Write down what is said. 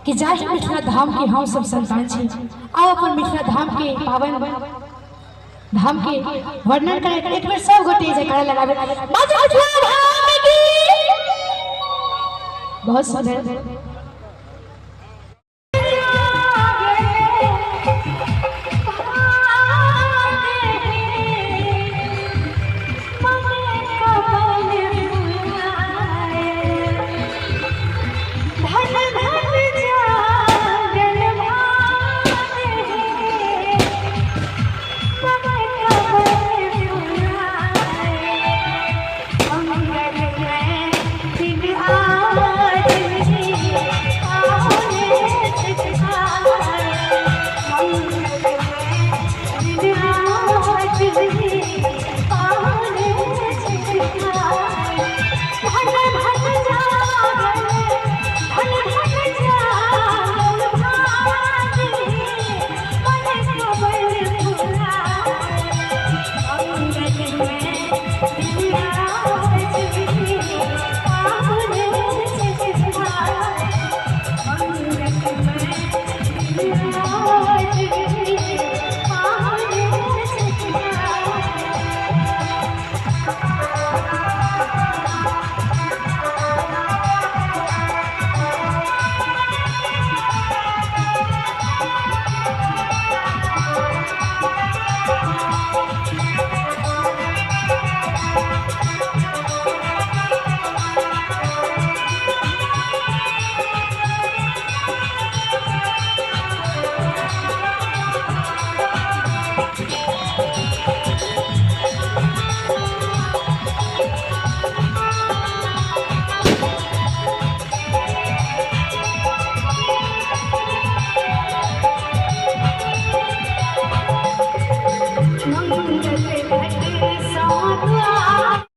कि जाहि मिथिला धाम के हम सब संतान छी। आओ अपन मिथिला धाम के पावन धाम के वर्णन करे एक बेर सब गोटे जयकारा लगावे। बहुत सुंदर।